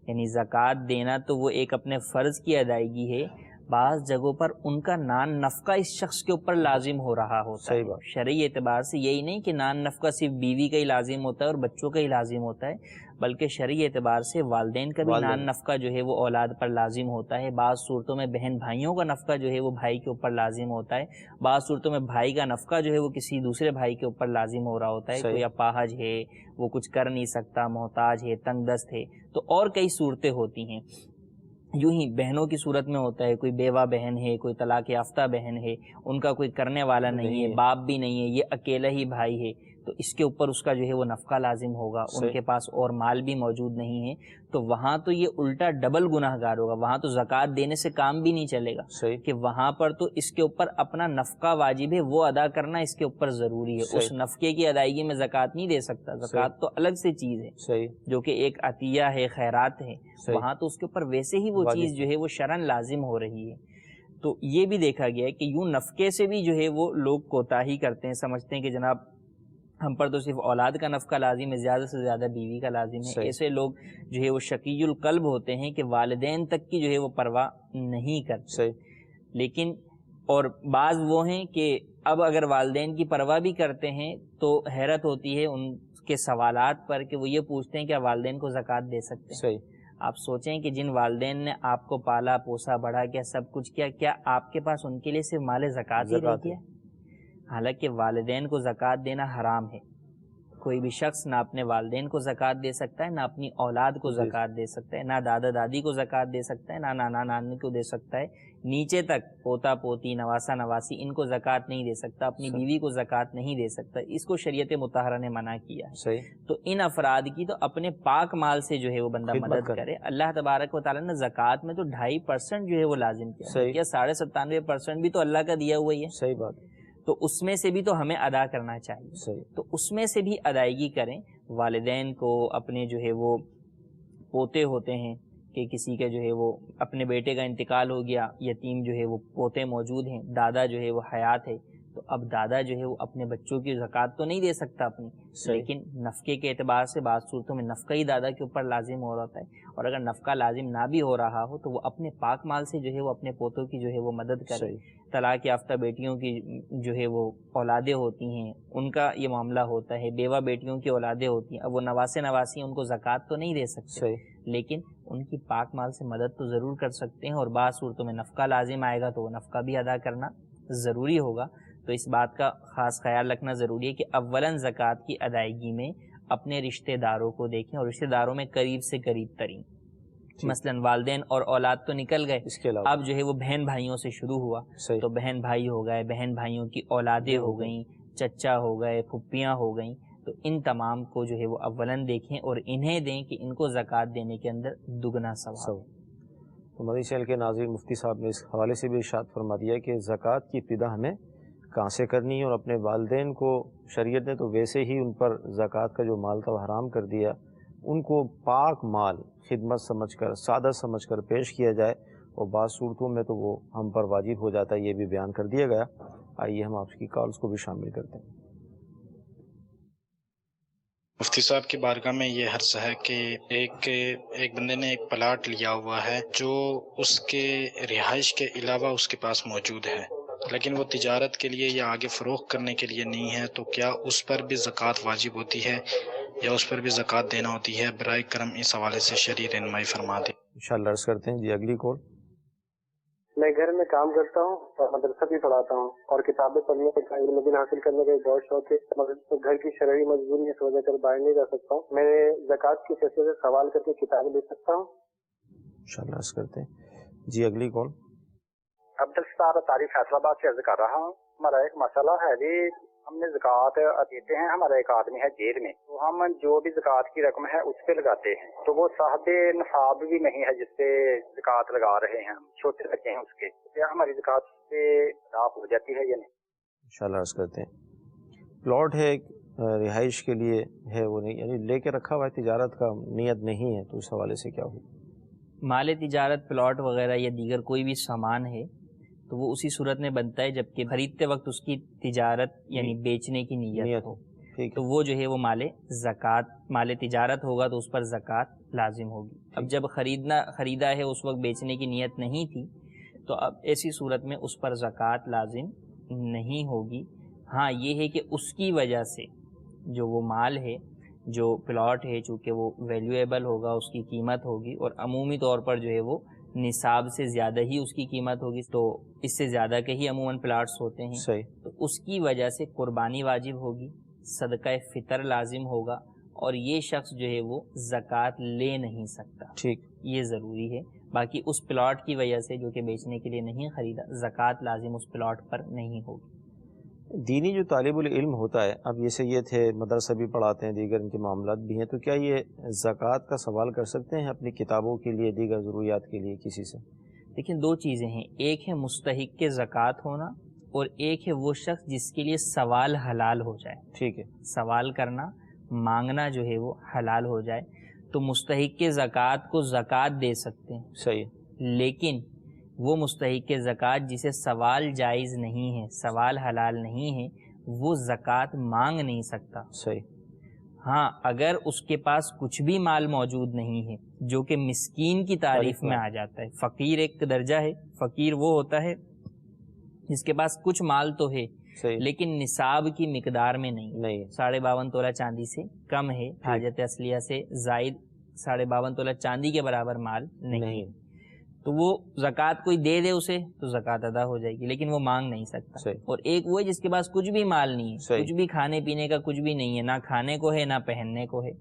یعنی زکوٰۃ دینا تو وہ ایک اپنے فرض کی ادائیگی ہے، بعض جگہوں پر ان کا نان نفقہ اس شخص کے اوپر لازم ہو رہا ہوتا ہے۔ شرعی اعتبار سے یہی نہیں کہ نان نفقہ صرف بیوی کا ہی لازم ہوتا ہے اور بچوں کا ہی لازم ہوتا ہے، بلکہ شرعی اعتبار سے والدین کا بھی نان نفقہ جو ہے وہ اولاد پر لازم ہوتا ہے۔ بعض صورتوں میں بہن بھائیوں کا نفقہ جو ہے وہ بھائی کے اوپر لازم ہوتا ہے، بعض صورتوں میں بھائی کا نفقہ جو ہے وہ کسی دوسرے بھائی کے اوپر لازم ہو رہا ہوتا ہے، کوئی اپاہج ہے، وہ کچھ کر نہیں سکتا، محتاج ہے، تنگ دست ہے، تو اور کئی صورتیں ہوتی ہیں۔ یوں ہی بہنوں کی صورت میں ہوتا ہے، کوئی بیوہ بہن ہے، کوئی طلاق یافتہ بہن ہے، ان کا کوئی کرنے والا نہیں ہے، باپ بھی نہیں ہے، یہ اکیلا ہی بھائی ہے، تو اس کے اوپر اس کا جو ہے وہ نفقہ لازم ہوگا، ان کے پاس اور مال بھی موجود نہیں ہے، تو وہاں تو یہ الٹا ڈبل گناہ گار ہوگا، وہاں تو زکوٰۃ دینے سے کام بھی نہیں چلے گا، کہ وہاں پر تو اس کے اوپر اپنا نفقہ واجب ہے، وہ ادا کرنا اس کے اوپر ضروری ہے، اس نفقے کی ادائیگی میں زکوٰۃ نہیں دے سکتا، زکوٰۃ تو الگ سے چیز ہے جو کہ ایک عطیہ ہے، خیرات ہے، وہاں تو اس کے اوپر ویسے ہی وہ چیز جو ہے وہ شرعاً لازم ہو رہی ہے۔ تو یہ بھی دیکھا گیا ہے کہ یوں نفقے سے بھی جو ہے وہ لوگ کوتاہی کرتے ہیں، سمجھتے ہیں کہ جناب ہم پر تو صرف اولاد کا نفقہ لازم ہے، زیادہ سے زیادہ بیوی کا لازم ہے۔ ایسے لوگ جو ہے وہ شقی القلب ہوتے ہیں کہ والدین تک کی جو ہے وہ پرواہ نہیں کرتے، لیکن اور بعض وہ ہیں کہ اب اگر والدین کی پرواہ بھی کرتے ہیں تو حیرت ہوتی ہے ان کے سوالات پر کہ وہ یہ پوچھتے ہیں کہ والدین کو زکوٰۃ دے سکتے ہیں۔ آپ سوچیں کہ جن والدین نے آپ کو پالا پوسا بڑا کیا، سب کچھ کیا، کیا آپ کے پاس ان کے لیے صرف مال زکوٰۃ ہی رہ گیا؟ حالانکہ والدین کو زکوٰۃ دینا حرام ہے، کوئی بھی شخص نہ اپنے والدین کو زکوٰۃ دے سکتا ہے، نہ اپنی اولاد کو زکوٰۃ دے سکتا ہے، نہ دادا دادی کو زکوٰۃ دے سکتا ہے، نہ نانا نانی کو دے سکتا ہے، نیچے تک پوتا پوتی نواسا نواسی ان کو زکوٰۃ نہیں دے سکتا، اپنی بیوی کو زکوٰۃ نہیں دے سکتا، اس کو شریعت مطہرہ نے منع کیا ہے۔ تو ان افراد کی تو اپنے پاک مال سے جو ہے وہ بندہ مدد کرے۔ اللہ تبارک و تعالیٰ نے زکوٰۃ میں تو 2.5% جو ہے وہ لازم کیا، 97.5% بھی تو اللہ کا دیا ہوا ہی ہے، صحیح بات، تو اس میں سے بھی تو ہمیں ادا کرنا چاہیے، تو اس میں سے بھی ادائیگی کریں۔ والدین کو اپنے جو ہے وہ پوتے ہوتے ہیں کہ کسی کا جو ہے وہ اپنے بیٹے کا انتقال ہو گیا، یتیم جو ہے وہ پوتے موجود ہیں، دادا جو ہے وہ حیات ہے، تو اب دادا جو ہے وہ اپنے بچوں کی زکوٰۃ تو نہیں دے سکتا اپنی، لیکن نفقے کے اعتبار سے بعض صورتوں میں نفقہ ہی دادا کے اوپر لازم ہو رہا ہے، اور اگر نفقہ لازم نہ بھی ہو رہا ہو تو وہ اپنے پاک مال سے جو ہے وہ اپنے پوتوں کی جو ہے وہ مدد کرے۔ طلاق یافتہ بیٹیوں کی جو ہے وہ اولادیں ہوتی ہیں، ان کا یہ معاملہ ہوتا ہے، بیوہ بیٹیوں کی اولادیں ہوتی ہیں، اب وہ نواسے نواسی ان کو زکوٰۃ تو نہیں دے سکتے، لیکن ان کی پاک مال سے مدد تو ضرور کر سکتے ہیں، اور بعض صورتوں میں نفقہ لازم آئے گا تو وہ نفقہ بھی ادا کرنا ضروری ہوگا۔ تو اس بات کا خاص خیال رکھنا ضروری ہے کہ اولاً زکوٰۃ کی ادائیگی میں اپنے رشتہ داروں کو دیکھیں، اور رشتہ داروں میں قریب سے قریب ترین، مثلاً والدین اور اولاد تو نکل گئے، اس کے علاوہ اب جو ہے وہ بہن بھائیوں سے شروع ہوا، تو بہن بھائی ہو گئے، بہن بھائیوں کی اولادیں ہو گئیں، چچا ہو گئے، پھپھیاں ہو گئیں، تو ان تمام کو جو ہے وہ اولاً دیکھیں اور انہیں دیں کہ ان کو زکوٰۃ دینے کے اندر دگنا ثواب۔ تو مدنی چینل کے ناظرین، مفتی صاحب نے اس حوالے سے بھی ارشاد فرما دیا کہ زکوٰۃ کی ابتدا ہمیں کہاں سے کرنی ہے، اور اپنے والدین کو شریعت نے تو ویسے ہی ان پر زکوٰۃ کا جو مال تھا وہ حرام کر دیا، ان کو پاک مال خدمت سمجھ کر، سادہ سمجھ کر پیش کیا جائے، اور بعض صورتوں میں تو وہ ہم پر واجب ہو جاتا ہے، یہ بھی بیان کر دیا گیا۔ آئیے ہم آپ کی کالز کو بھی شامل کرتے ہیں۔ مفتی صاحب کی بارگاہ میں یہ عرض ہے کہ ایک بندے نے ایک پلاٹ لیا ہوا ہے جو اس کے رہائش کے علاوہ اس کے پاس موجود ہے، لیکن وہ تجارت کے لیے یا آگے فروخت کرنے کے لیے نہیں ہے، تو کیا اس پر بھی زکوٰۃ واجب ہوتی ہے یا اس پر بھی زکوٰۃ دینا ہوتی ہے؟ برائے کرم اس حوالے سے شرعی رہنمائی فرما دیں۔ انشاءاللہ عرض کرتے ہیں۔ جی اگلی کال۔ میں گھر میں کام کرتا ہوں اور مدرسہ بھی پڑھاتا ہوں، اور کتابیں پڑھنے کا علم دین حاصل کرنے کا بہت شوق ہے، مگر گھر کی شرعی مجبوری اس وجہ کر باہر نہیں رہ سکتا ہوں۔ میں زکوٰۃ کی حیثیت سے سوال کر کے کتابیں لے سکتا ہوں؟ انشاءاللہ عرض کرتے ہیں۔ جی اگلی کال۔ عبدالستار طارق فیصل آباد سے عرض کر رہا ہوں، ہمارا ایک مسئلہ ہے جی، ہم نے زکوٰۃ دیتے ہیں، ہمارا ایک آدمی ہے جیل میں، تو ہم جو بھی زکوٰۃ کی رقم ہے اس پہ لگاتے ہیں، تو وہ صاحب نصاب بھی نہیں ہے جس پہ زکوٰۃ لگا رہے ہیں، ہم چھوٹے بچے ہیں اس کے، کیا ہماری زکوٰۃ پہ ادا ہو جاتی ہے یا نہیں؟ انشاءاللہ عرض کرتے ہیں۔ پلاٹ ہے ایک رہائش کے لیے ہے، وہ نہیں یعنی لے کے رکھا ہوا ہے، تجارت کا نیت نہیں ہے، تو اس حوالے سے کیا ہوگا؟ مال تجارت، پلاٹ وغیرہ یا دیگر کوئی بھی سامان ہے تو وہ اسی صورت میں بنتا ہے جبکہ خریدتے وقت اس کی تجارت یعنی بیچنے کی نیت ہو، ٹھیک تو ہے، وہ جو ہے وہ مال تجارت ہوگا تو اس پر زکوٰۃ لازم ہوگی۔ اب جب خریدا ہے اس وقت بیچنے کی نیت نہیں تھی تو اب ایسی صورت میں اس پر زکوٰۃ لازم نہیں ہوگی۔ ہاں یہ ہے کہ اس کی وجہ سے جو وہ مال ہے، جو پلاٹ ہے، چونکہ وہ ویلیویبل ہوگا، اس کی قیمت ہوگی، اور عمومی طور پر جو ہے وہ نصاب سے زیادہ ہی اس کی قیمت ہوگی، تو اس سے زیادہ کے ہی عموماً پلاٹس ہوتے ہیں، صحیح، تو اس کی وجہ سے قربانی واجب ہوگی، صدقہ فطر لازم ہوگا، اور یہ شخص جو ہے وہ زکوٰۃ لے نہیں سکتا، ٹھیک، یہ ضروری ہے۔ باقی اس پلاٹ کی وجہ سے جو کہ بیچنے کے لیے نہیں خریدا، زکوٰۃ لازم اس پلاٹ پر نہیں ہوگی۔ دینی جو طالب العلم ہوتا ہے، اب یہ سے یہ تھے مدرسہ بھی پڑھاتے ہیں، دیگر ان کے معاملات بھی ہیں، تو کیا یہ زکوٰۃ کا سوال کر سکتے ہیں اپنی کتابوں کے لیے، دیگر ضروریات کے لیے کسی سے؟ لیکن دو چیزیں ہیں، ایک ہے مستحق کے زکوٰۃ ہونا، اور ایک ہے وہ شخص جس کے لیے سوال حلال ہو جائے، ٹھیک ہے، سوال کرنا، مانگنا جو ہے وہ حلال ہو جائے، تو مستحق کے زکوٰۃ کو زکوٰۃ دے سکتے ہیں، صحیح، لیکن وہ مستحق کے زکوٰۃ جسے سوال جائز نہیں ہے، سوال حلال نہیں ہے، وہ زکوٰۃ مانگ نہیں سکتا۔ صحیح، ہاں اگر اس کے پاس کچھ بھی مال موجود نہیں ہے، جو کہ مسکین کی تعریف میں آ جاتا ہے، فقیر ایک درجہ ہے، فقیر وہ ہوتا ہے جس کے پاس کچھ مال تو ہے صحیح، لیکن نصاب کی مقدار میں نہیں، 52.5 تولہ چاندی سے کم ہے، حاجت اصلیہ سے زائد 52.5 تولہ چاندی کے برابر مال نہیں، تو وہ زکوٰۃ کوئی دے دے اسے تو زکوٰۃ ادا ہو جائے گی، لیکن وہ مانگ نہیں سکتا۔ صحیح، اور ایک وہ ہے جس کے پاس کچھ بھی مال نہیں ہے، صحیح، کچھ بھی کھانے پینے کا کچھ بھی نہیں ہے، نہ کھانے کو ہے نہ پہننے کو ہے،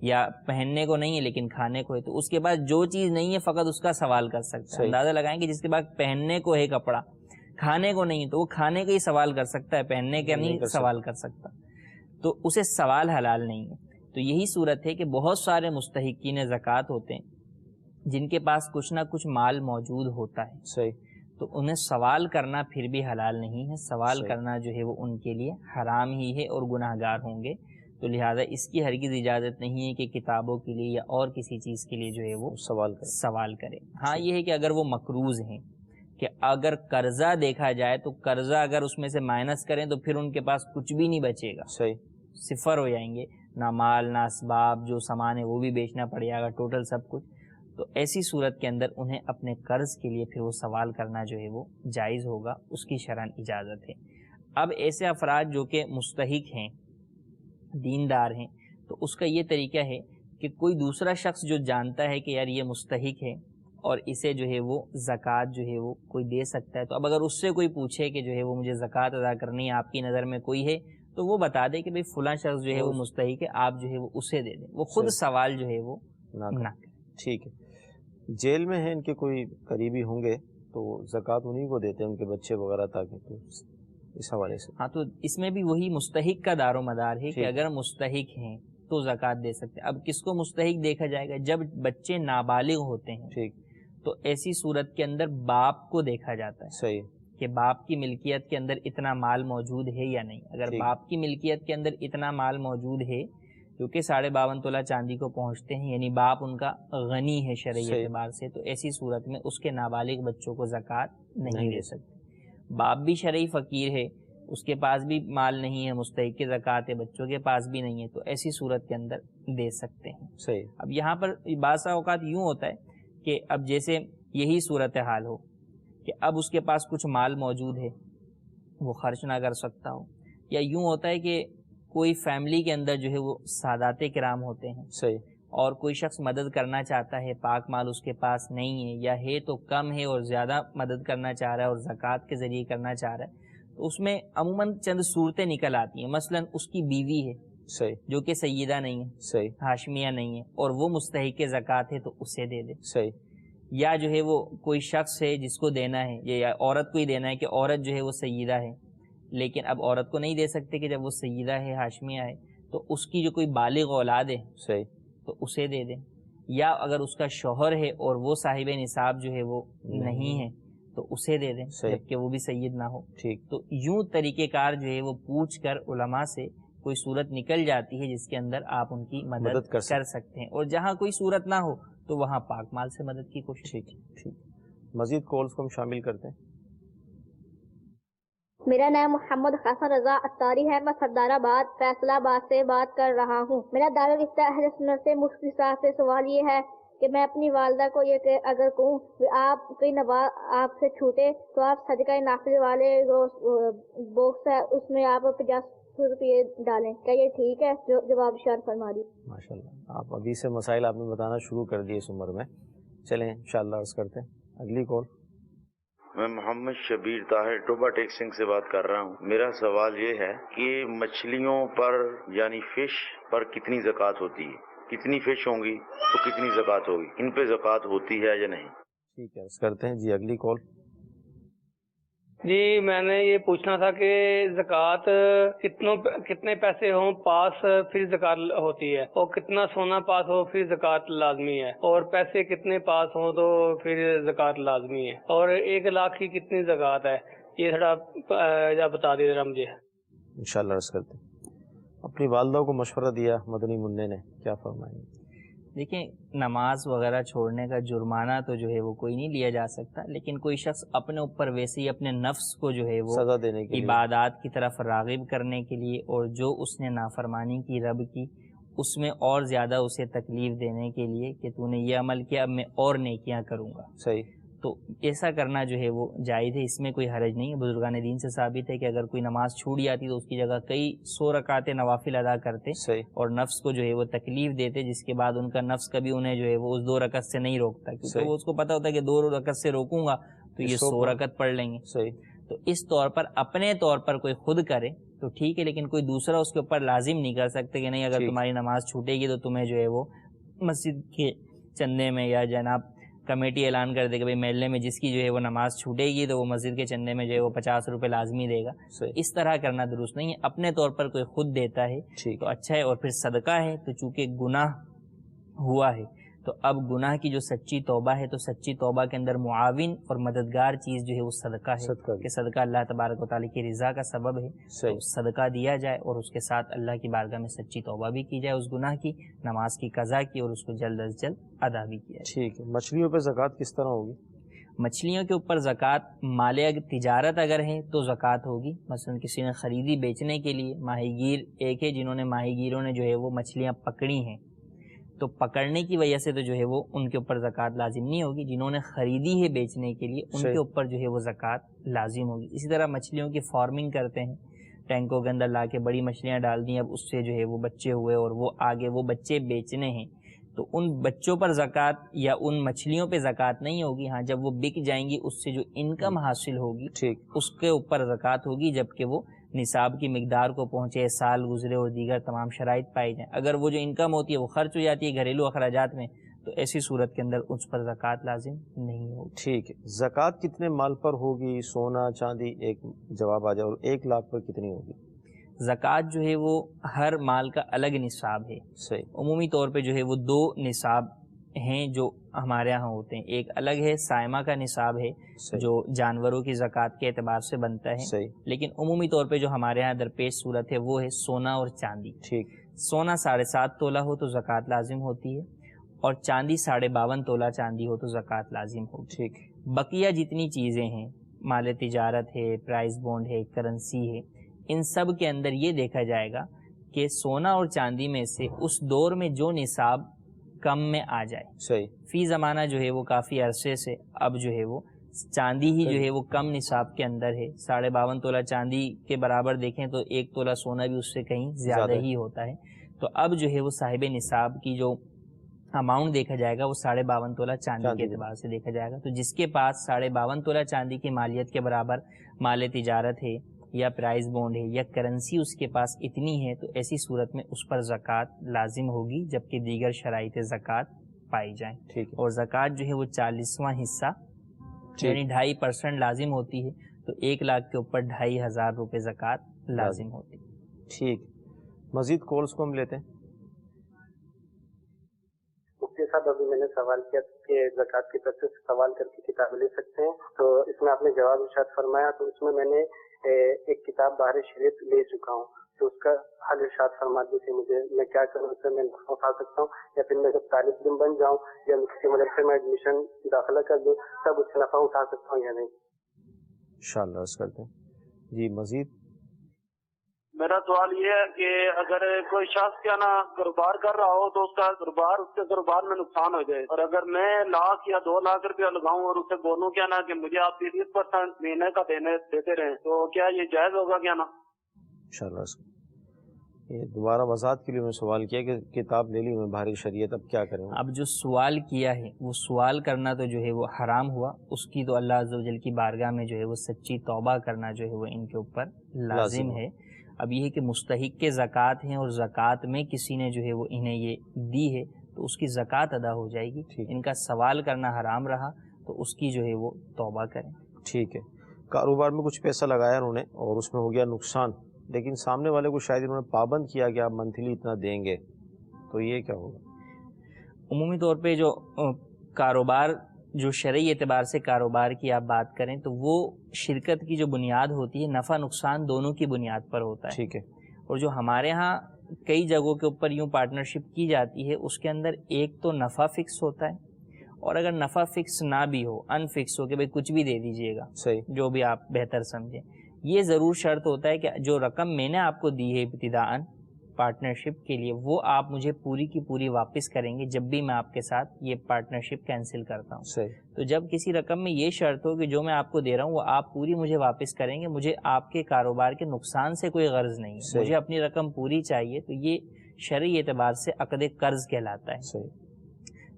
یا پہننے کو نہیں ہے لیکن کھانے کو ہے، تو اس کے پاس جو چیز نہیں ہے فقط اس کا سوال کر سکتا ہے۔ صحیح، اندازہ لگائیں کہ جس کے پاس پہننے کو ہے کپڑا، کھانے کو نہیں، تو وہ کھانے کا ہی سوال کر سکتا ہے، پہننے کا نہیں سوال کر سکتا، تو اسے سوال حلال نہیں ہے۔ تو یہی صورت ہے کہ بہت سارے مستحقین زکوٰۃ ہوتے ہیں جن کے پاس کچھ نہ کچھ مال موجود ہوتا ہے، صحیح، تو انہیں سوال کرنا پھر بھی حلال نہیں ہے، سوال صحیح، کرنا جو ہے وہ ان کے لیے حرام ہی ہے اور گناہ گار ہوں گے، تو لہٰذا اس کی ہرگز اجازت نہیں ہے کہ کتابوں کے لیے یا اور کسی چیز کے لیے جو ہے وہ سوال کرے۔ ہاں یہ ہے کہ اگر وہ مقروض ہیں، کہ اگر قرضہ دیکھا جائے تو قرضہ اگر اس میں سے مائنس کریں تو پھر ان کے پاس کچھ بھی نہیں بچے گا، صحیح، صفر ہو جائیں گے، نہ مال نہ اسباب، جو سامان ہے وہ بھی بیچنا پڑے گا، ٹوٹل سب کچھ، تو ایسی صورت کے اندر انہیں اپنے قرض کے لیے پھر وہ سوال کرنا جو ہے وہ جائز ہوگا، اس کی شرعاً اجازت ہے۔ اب ایسے افراد جو کہ مستحق ہیں، دیندار ہیں، تو اس کا یہ طریقہ ہے کہ کوئی دوسرا شخص جو جانتا ہے کہ یار یہ مستحق ہے اور اسے جو ہے وہ زکوٰۃ جو ہے وہ کوئی دے سکتا ہے، تو اب اگر اس سے کوئی پوچھے کہ جو ہے وہ مجھے زکوٰۃ ادا کرنی ہے، آپ کی نظر میں کوئی ہے، تو وہ بتا دے کہ بھئی فلاں شخص جو ہے وہ مستحق ہے، آپ جو ہے وہ اسے دے دیں، وہ خود سوال جو ہے وہ نہ کریں۔ ٹھیک ہے۔ جیل میں ہیں ان کے کوئی قریبی ہوں گے تو زکوٰۃ انہیں کو دیتے ہیں، ان کے بچے وغیرہ، تاکہ تو اس حوالے سے ہاں تو اس میں بھی وہی مستحق کا دار و مدار ہے کہ اگر مستحق ہیں تو زکوٰۃ دے سکتے ہیں۔ اب کس کو مستحق دیکھا جائے گا؟ جب بچے نابالغ ہوتے ہیں، ٹھیک، تو ایسی صورت کے اندر باپ کو دیکھا جاتا ہے، صحیح، کہ باپ کی ملکیت کے اندر اتنا مال موجود ہے یا نہیں۔ اگر باپ کی ملکیت کے اندر اتنا مال موجود ہے جو کہ 52.5 تولہ چاندی کو پہنچتے ہیں، یعنی باپ ان کا غنی ہے شرعی اعتبار سے، تو ایسی صورت میں اس کے نابالغ بچوں کو زکوٰۃ نہیں دے سکتے۔ باپ بھی شرعی فقیر ہے، اس کے پاس بھی مال نہیں ہے، مستحق زکوٰۃ ہے، بچوں کے پاس بھی نہیں ہے، تو ایسی صورت کے اندر دے سکتے ہیں۔ صحیح۔ اب یہاں پر بعض اوقات یوں ہوتا ہے کہ اب جیسے یہی صورتحال ہو کہ اب اس کے پاس کچھ مال موجود ہے، وہ خرچ نہ کر سکتا ہو، یا یوں ہوتا ہے کہ کوئی فیملی کے اندر جو ہے وہ سادات کرام ہوتے ہیں، صحیح، اور کوئی شخص مدد کرنا چاہتا ہے، پاک مال اس کے پاس نہیں ہے، یا ہے تو کم ہے اور زیادہ مدد کرنا چاہ رہا ہے اور زکوٰۃ کے ذریعے کرنا چاہ رہا ہے، تو اس میں عموماً چند صورتیں نکل آتی ہیں۔ مثلا اس کی بیوی ہے صحیح، جو کہ سیدہ نہیں ہے، صحیح، ہاشمیہ نہیں ہے، اور وہ مستحق زکوٰۃ ہے، تو اسے دے دے۔ صحیح، یا جو ہے وہ کوئی شخص ہے جس کو دینا ہے، یا عورت کو ہی دینا ہے کہ عورت جو ہے وہ سیدہ ہے، لیکن اب عورت کو نہیں دے سکتے کہ جب وہ سیدہ ہے، ہاشمیہ ہے، تو اس کی جو کوئی بالغ اولاد ہے صحیح، تو اسے دے دیں۔ یا اگر اس کا شوہر ہے اور وہ صاحب نصاب جو ہے وہ نہیں ہے تو اسے دے دیں، صحیح، جبکہ وہ بھی سید نہ ہو۔ ٹھیک، تو یوں طریقہ کار جو ہے وہ پوچھ کر علماء سے کوئی صورت نکل جاتی ہے جس کے اندر آپ ان کی مدد کر سکتے ہیں، اور جہاں کوئی صورت نہ ہو تو وہاں پاک مال سے مدد کی کوشش۔ ٹھیک ٹھیک، مزید کالز کو ہم شامل کرتے ہیں۔ میرا نام محمد حسن رضا اتاری ہے، میں سردار آباد فیصلہ آباد سے بات کر رہا ہوں۔ میرا دارالفتہ اہل سنت سے مفتی صاحب سے سوال یہ ہے کہ میں اپنی والدہ کو یہ کہ اگر کہوں کہ آپ کوئی نماز آپ سے چھوٹے تو آپ صدقہ نافل والے باکس ہے اس میں آپ 50 روپئے ڈالیں، کیا یہ ٹھیک ہے؟ جواب شار فرما دی۔ ماشاء اللہ، آپ ابھی سے مسائل آپ نے بتانا شروع کر دیے اس عمر میں۔ چلیں انشاءاللہ عرض کرتے ہیں اگلی کال۔ میں محمد شبیر طاہر ٹوبا ٹیکسنگ سے بات کر رہا ہوں۔ میرا سوال یہ ہے کہ مچھلیوں پر یعنی فش پر کتنی زکوٰۃ ہوتی ہے؟ کتنی فش ہوں گی تو کتنی زکوٰۃ ہوگی؟ ان پہ زکوٰۃ ہوتی ہے یا نہیں؟ ٹھیک ہے، عرض کرتے ہیں جی اگلی کال۔ جی میں نے یہ پوچھنا تھا کہ زکوٰۃ کتنے پیسے ہوں پاس پھر زکوٰۃ ہوتی ہے، اور کتنا سونا پاس ہو پھر زکوٰۃ لازمی ہے، اور پیسے کتنے پاس ہوں تو پھر زکوٰۃ لازمی ہے، اور 1 لاکھ کی کتنی زکوٰۃ ہے؟ یہ تھوڑا بتا دیجیے ذرا مجھے۔ انشاءاللہ عرض کرتے ہیں۔ اپنی والدہ کو مشورہ دیا مدنی منع نے، کیا فرمائیں گے؟ دیکھیں نماز وغیرہ چھوڑنے کا جرمانہ تو جو ہے وہ کوئی نہیں لیا جا سکتا، لیکن کوئی شخص اپنے اوپر ویسے ہی اپنے نفس کو جو ہے وہ سزا دینے کے لیے، عبادات کی طرف راغب کرنے کے لیے، اور جو اس نے نافرمانی کی رب کی اس میں اور زیادہ اسے تکلیف دینے کے لیے کہ تو نے یہ عمل کیا اب میں اور نیکیاں کروں گا، صحیح، تو ایسا کرنا جو ہے وہ جائز ہے، اس میں کوئی حرج نہیں ہے۔ بزرگان دین سے ثابت ہے کہ اگر کوئی نماز چھوٹ جاتی تو اس کی جگہ کئی 100 رکعتیں نوافل ادا کرتے صحیح، اور نفس کو جو ہے وہ تکلیف دیتے، جس کے بعد ان کا نفس کبھی انہیں جو ہے وہ اس 2 رکعت سے نہیں روکتا، کیونکہ وہ اس کو پتہ ہوتا ہے کہ 2 رکعت سے روکوں گا تو یہ 100 رکعت پڑھ لیں گے۔ صحیح، تو اس طور پر اپنے طور پر کوئی خود کرے تو ٹھیک ہے، لیکن کوئی دوسرا اس کے اوپر لازم نہیں کر سکتے کہ نہیں اگر تمہاری نماز چھوٹے گی تو تمہیں جو ہے وہ مسجد کے چندے میں، یا جناب کمیٹی اعلان کر دے کہ بھائی محلے میں جس کی جو ہے وہ نماز چھوٹے گی تو وہ مسجد کے چندے میں جو ہے وہ 50 روپے لازمی دے گا، اس طرح کرنا درست نہیں ہے۔ اپنے طور پر کوئی خود دیتا ہے تو اچھا ہے، اور پھر صدقہ ہے تو چونکہ گناہ ہوا ہے تو اب گناہ کی جو سچی توبہ ہے تو سچی توبہ کے اندر معاون اور مددگار چیز جو ہے وہ صدقہ ہے، کہ صدقہ اللہ تبارک و تعالیٰ کی رضا کا سبب ہے، تو صدقہ دیا جائے اور اس کے ساتھ اللہ کی بارگاہ میں سچی توبہ بھی کی جائے اس گناہ کی، نماز کی قضا کی اور اس کو جلد از جلد ادا بھی کیا جائے۔ ٹھیک ہے، مچھلیوں پہ زکوٰۃ کس طرح ہوگی؟ مچھلیوں کے اوپر زکوٰۃ مال تجارت اگر ہے تو زکوٰۃ ہوگی، مثلا کسی نے خریدی بیچنے کے لیے، ماہی گیر ایک ہے جنہوں نے ماہی گیروں نے جو ہے وہ مچھلیاں پکڑی ہیں تو پکڑنے کی وجہ سے تو جو ہے وہ ان کے اوپر زکوٰۃ لازم نہیں ہوگی، جنہوں نے خریدی ہے بیچنے کے لیے ان کے اوپر جو ہے وہ زکوٰۃ لازم ہوگی۔ اسی طرح مچھلیوں کی فارمنگ کرتے ہیں، ٹینکوں کے اندر لا کے بڑی مچھلیاں ڈال دیں، اب اس سے جو ہے وہ بچے ہوئے اور وہ آگے وہ بچے بیچنے ہیں تو ان بچوں پر زکوٰۃ یا ان مچھلیوں پہ زکوٰۃ نہیں ہوگی، ہاں جب وہ بک جائیں گی اس سے جو انکم حاصل ہوگی اس کے اوپر زکوٰۃ ہوگی، جبکہ وہ نصاب کی مقدار کو پہنچے، سال گزرے اور دیگر تمام شرائط پائی جائیں۔ اگر وہ جو انکم ہوتی ہے وہ خرچ ہو جاتی ہے گھریلو اخراجات میں تو ایسی صورت کے اندر اس پر زکوٰۃ لازم نہیں ہوگی۔ ٹھیک ہے، زکوٰۃ کتنے مال پر ہوگی؟ سونا چاندی ایک جواب آ جائے، اور 1 لاکھ پر کتنی ہوگی؟ زکوٰۃ جو ہے وہ ہر مال کا الگ نصاب ہے، صحیح، عمومی طور پہ جو ہے وہ 2 نصاب ہیں جو ہمارے ہاں ہوتے ہیں، ایک الگ ہے سائمہ کا نصاب ہے جو جانوروں کی زکوٰۃ کے اعتبار سے بنتا ہے، لیکن عمومی طور پہ جو ہمارے ہاں درپیش صورت ہے وہ ہے سونا اور چاندی۔ ٹھیک، سونا 7.5 تولہ ہو تو زکوٰۃ لازم ہوتی ہے، اور چاندی 52.5 تولہ چاندی ہو تو زکوٰۃ لازم ہوتی ہے۔ ٹھیک، بقیہ جتنی چیزیں ہیں، مال تجارت ہے، پرائز بونڈ ہے، کرنسی ہے، ان سب کے اندر یہ دیکھا جائے گا کہ سونا اور چاندی میں سے اس دور میں جو نصاب کم میں آ جائے۔ صحیح، فی زمانہ جو ہے وہ کافی عرصے سے اب جو ہے وہ چاندی ہی جو ہے وہ کم نصاب کے اندر ہے۔ 52.5 تولہ چاندی کے برابر دیکھیں تو 1 تولہ سونا بھی اس سے کہیں زیادہ ہی ہوتا ہے۔ تو اب جو ہے وہ صاحب نصاب کی جو اماؤنٹ دیکھا جائے گا وہ 52.5 تولہ چاندی کے اعتبار سے دیکھا جائے گا۔ تو جس کے پاس 52.5 تولہ چاندی کی مالیت کے برابر مال تجارت ہے یا پرائز بونڈ ہے یا کرنسی اس کے پاس اتنی ہے، تو ایسی صورت میں اس پر زکوٰۃ لازم ہوگی، جبکہ دیگر شرائط زکوٰۃ پائی جائیں۔ ٹھیک ہے، اور زکوٰۃ جو ہے وہ 40واں حصہ یعنی 2.5% لازم ہوتی ہے، تو 1 لاکھ کے اوپر 2,500 روپے زکوٰۃ لازم ہوتی ہے۔ ٹھیک۔ مزید کالس کو ہم لیتے ہیں۔ مفتی صاحب، ابھی میں نے سوال کیا کہ زکوٰۃ کی طرف سے سوال کر کے کتاب لے سکتے ہیں، تو اس میں آپ نے جواب ارشاد فرمایا، تو اس میں نے ایک کتاب بہار شریعت لے چکا ہوں، تو اس کا حل ارشاد فرما دیجیے مجھے، میں کیا کروں؟ اس سے میں نفع اٹھا سکتا ہوں، یا پھر میں جب طالب علم بن جاؤں یا کسی مدرسے میں ایڈمیشن داخلہ کر دوں تب اس سے نفع اٹھا سکتا ہوں یا نہیں؟ انشاءاللہ عرض کرتے ہیں۔ جی مزید؟ میرا سوال یہ ہے کہ اگر کوئی شخص کیا نا کاروبار کر رہا ہو تو اس کا کاروبار میں نقصان ہو جائے، اور اگر میں 1 لاکھ یا 2 لاکھ روپیہ لگاؤں اور اسے بولوں کیا نا کہ مجھے آپ 30% مہینے کا دیتے رہیں، تو کیا یہ جائز ہوگا کیا نا؟ انشاءاللہ عرض کرتے ہیں۔ یہ دوبارہ وضاحت کے لیے میں سوال کیا کہ کتاب لے لی میں بہار شریعت، اب کیا کریں؟ اب جو سوال کیا ہے وہ سوال کرنا تو جو ہے وہ حرام ہوا، اس کی تو اللہ عز و جل کی بارگاہ میں جو ہے وہ سچی توبہ کرنا جو ہے وہ ان کے اوپر لازم ہے۔ اب یہ ہے کہ مستحق کے زکوٰۃ ہیں اور زکوٰۃ میں کسی نے جو ہے وہ انہیں یہ دی ہے تو اس کی زکوٰۃ ادا ہو جائے گی۔ ان کا سوال کرنا حرام رہا تو اس کی جو ہے وہ توبہ کریں۔ ٹھیک ہے۔ کاروبار میں کچھ پیسہ لگایا انہوں نے اور اس میں ہو گیا نقصان، لیکن سامنے والے کو شاید انہوں نے پابند کیا کہ آپ منتھلی اتنا دیں گے، تو یہ کیا ہوگا؟ عمومی طور پہ جو کاروبار جو شرعی اعتبار سے کاروبار کی آپ بات کریں تو وہ شرکت کی جو بنیاد ہوتی ہے نفع نقصان دونوں کی بنیاد پر ہوتا ہے۔ ٹھیک ہے۔ اور جو ہمارے ہاں کئی جگہوں کے اوپر یوں پارٹنرشپ کی جاتی ہے اس کے اندر ایک تو نفع فکس ہوتا ہے، اور اگر نفع فکس نہ بھی ہو، ان فکس ہو کہ بھائی کچھ بھی دے دیجئے گا، صحیح، جو بھی آپ بہتر سمجھیں، یہ ضرور شرط ہوتا ہے کہ جو رقم میں نے آپ کو دی ہے ابتداءً پارٹنرشپ کے لیے وہ آپ مجھے پوری کی پوری واپس کریں گے جب بھی میں آپ کے ساتھ یہ پارٹنرشپ کینسل کرتا ہوں۔ صحیح۔ تو جب کسی رقم میں یہ شرط ہو کہ جو میں آپ کو دے رہا ہوں وہ آپ پوری مجھے واپس کریں گے، مجھے آپ کے کاروبار کے نقصان سے کوئی غرض نہیں ہے، مجھے اپنی رقم پوری چاہیے، تو یہ شرعی اعتبار سے عقد قرض کہلاتا ہے۔ صحیح۔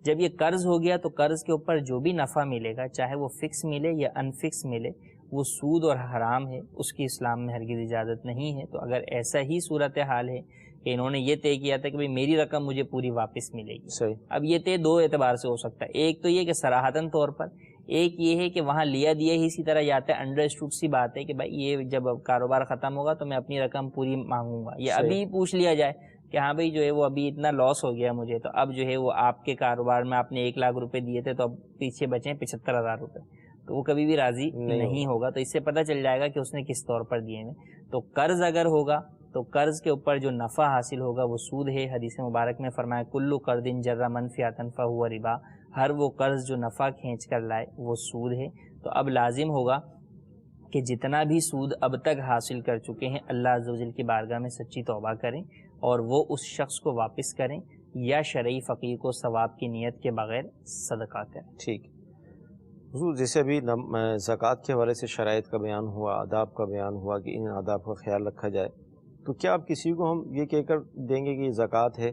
جب یہ قرض ہو گیا تو قرض کے اوپر جو بھی نفع ملے گا، چاہے وہ فکس ملے یا ان فکس ملے، وہ سود اور حرام ہے، اس کی اسلام میں ہرگز اجازت نہیں ہے۔ تو اگر ایسا ہی صورتحال ہے کہ انہوں نے یہ طے کیا تھا کہ بھئی میری رقم مجھے پوری واپس ملے گی، صحیح۔ اب یہ طے 2 اعتبار سے ہو سکتا ہے، ایک تو یہ کہ صراحتاً طور پر، ایک یہ ہے کہ وہاں لیا دیا ہی اسی طرح جاتا ہے، انڈرسٹوڈ سی بات ہے کہ بھائی یہ جب کاروبار ختم ہوگا تو میں اپنی رقم پوری مانگوں گا، یا ابھی پوچھ لیا جائے کہ ہاں بھائی جو ہے وہ ابھی اتنا لاس ہو گیا مجھے، تو اب جو ہے وہ آپ کے کاروبار میں آپ نے 1 لاکھ روپے دیے تھے تو اب پیچھے بچیں 75,000 روپے، تو وہ کبھی بھی راضی نہیں ہوگا۔ تو اس سے پتہ چل جائے گا کہ اس نے کس طور پر دیے ہیں۔ تو قرض اگر ہوگا تو قرض کے اوپر جو نفع حاصل ہوگا وہ سود ہے۔ حدیث مبارک میں فرمایا کلو قرض جر منفعۃ فہو ربا، ہر وہ قرض جو نفع کھینچ کر لائے وہ سود ہے۔ تو اب لازم ہوگا کہ جتنا بھی سود اب تک حاصل کر چکے ہیں اللہ عز و جل کی بارگاہ میں سچی توبہ کریں اور وہ اس شخص کو واپس کریں، یا شرعی فقیر کو ثواب کی نیت کے بغیر صدقہ کریں۔ ٹھیک۔ حضور جیسے ابھی زکوٰۃ کے حوالے سے شرائط کا بیان ہوا، آداب کا بیان ہوا کہ ان آداب کا خیال رکھا جائے، تو کیا آپ کسی کو ہم یہ کہہ کر دیں گے کہ یہ زکوٰۃ ہے،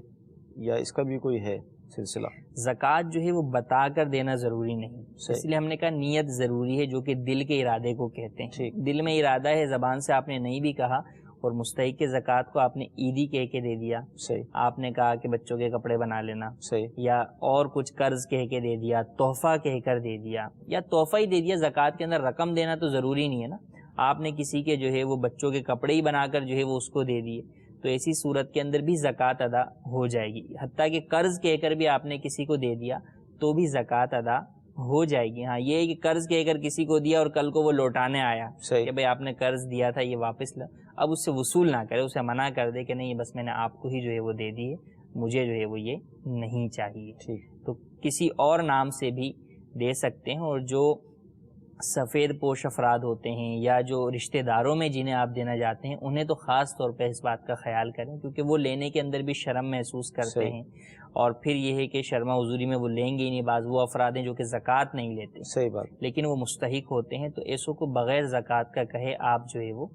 یا اس کا بھی کوئی ہے سلسلہ؟ زکوٰۃ جو ہے وہ بتا کر دینا ضروری نہیں، اس لیے ہم نے کہا نیت ضروری ہے، جو کہ دل کے ارادے کو کہتے ہیں۔ دل میں ارادہ ہے، زبان سے آپ نے نہیں بھی کہا، اور مستحق کے زکوٰۃ کو آپ نے عیدی کہہ کے دے دیا، آپ نے کہا کہ بچوں کے کپڑے بنا لینا، یا اور کچھ قرض کہہ کے دے دیا، تحفہ کہہ کر دے دیا، یا تحفہ ہی دے دیا، زکوٰۃ کے اندر رقم دینا تو ضروری نہیں ہے نا، آپ نے کسی کے جو ہے وہ بچوں کے کپڑے ہی بنا کر جو ہے وہ اس کو دے دیے، تو ایسی صورت کے اندر بھی زکوٰۃ ادا ہو جائے گی۔ حتیٰ کہ قرض کہہ کر بھی آپ نے کسی کو دے دیا تو بھی زکوٰۃ ادا ہو جائے گی. ہاں یہ ہے کہ قرض کہہ کر کسی کو دیا اور کل کو وہ لوٹانے آیا کہ بھائی آپ نے قرض دیا تھا یہ واپس اب اس سے وصول نہ کرے, اسے منع کر دے کہ نہیں بس میں نے آپ کو ہی جو ہے وہ دے دی ہے, مجھے جو ہے وہ یہ نہیں چاہیے. تو کسی اور نام سے بھی دے سکتے ہیں. اور جو سفید پوش افراد ہوتے ہیں یا جو رشتہ داروں میں جنہیں آپ دینا چاہتے ہیں انہیں تو خاص طور پہ اس بات کا خیال کریں کیونکہ وہ لینے کے اندر بھی شرم محسوس کرتے ہیں, اور پھر یہ ہے کہ شرما حضوری میں وہ لیں گے ہی نہیں. بعض وہ افراد ہیں جو کہ زکوٰۃ نہیں لیتے, صحیح بات, لیکن وہ مستحق ہوتے ہیں, تو ایسوں کو بغیر زکوٰۃ کا کہے آپ جو ہے وہ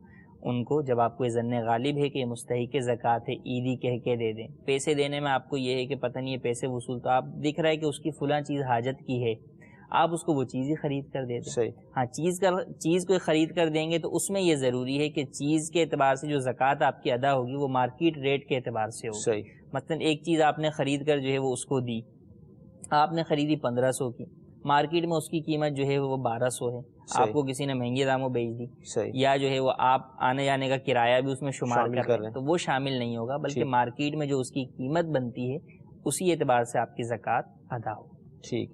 ان کو, جب آپ کو یہ ظن غالب ہے کہ یہ مستحق زکوٰۃ ہے, عیدی کہہ کے دے دیں. پیسے دینے میں آپ کو یہ ہے کہ پتہ نہیں یہ پیسے وصول, تو آپ دکھ رہا ہے کہ اس کی فلاں چیز حاجت کی ہے, آپ اس کو وہ چیز ہی خرید کر دے دیں. ہاں چیز کو خرید کر دیں گے تو اس میں یہ ضروری ہے کہ چیز کے اعتبار سے جو زکوٰۃ آپ کی ادا ہوگی وہ مارکیٹ ریٹ کے اعتبار سے ہوگی. مثلا ایک چیز آپ نے خرید کر جو ہے وہ اس کو دی, آپ نے خریدی 1500 کی, مارکیٹ میں اس کی قیمت جو ہے وہ 1200 ہے, آپ کو کسی نے مہنگے داموں بیچ دی, یا جو ہے وہ آپ آنے جانے کا کرایہ بھی اس میں شمار کر رہے ہیں تو وہ شامل نہیں ہوگا, بلکہ مارکیٹ میں جو اس کی قیمت بنتی ہے اسی اعتبار سے آپ کی زکوٰۃ ادا ہو. ٹھیک.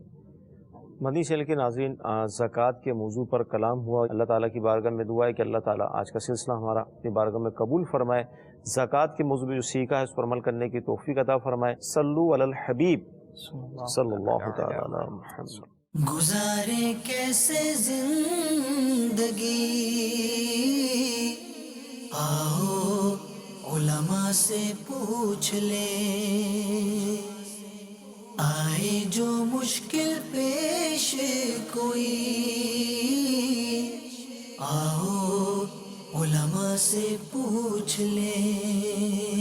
مدنی چینل کے ناظرین, زکوٰۃ کے موضوع پر کلام ہوا. اللہ تعالیٰ کی بارگاہ میں دعا ہے کہ اللہ تعالیٰ آج کا سلسلہ ہمارا اپنی بارگاہ میں قبول فرمائے. زکوٰۃ کے موضوع میں جو سیکھا ہے اس پر عمل کرنے کی توفیق عطا فرمائے. صلو علی الحبیب صلی اللہ تعالی علی محمد. گزارے کیسے زندگی, آؤ علماء سے پوچھ لیں, آئے جو مشکل پیش کوئی, آؤ علماء سے پوچھ لیں.